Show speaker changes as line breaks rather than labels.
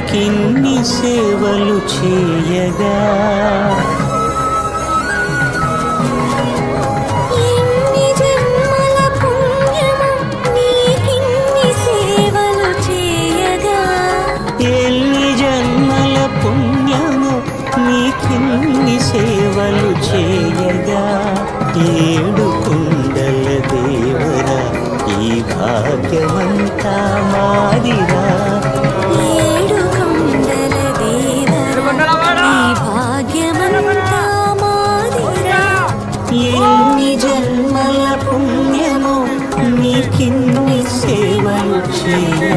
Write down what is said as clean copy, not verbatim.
నీకిన్ని సేవలు చేయగా నీకిన్ని సేవలు చేయగా ఏడు కుండల దేవరా ఈ భాగ్యమంతా మాదిరా
ఏడు కుండల దేవరా ఈ భాగ్యమంతా మాదిరా
ఎన్ని జన్మల పుణ్యమో నీకిన్ని సేవలు చేయ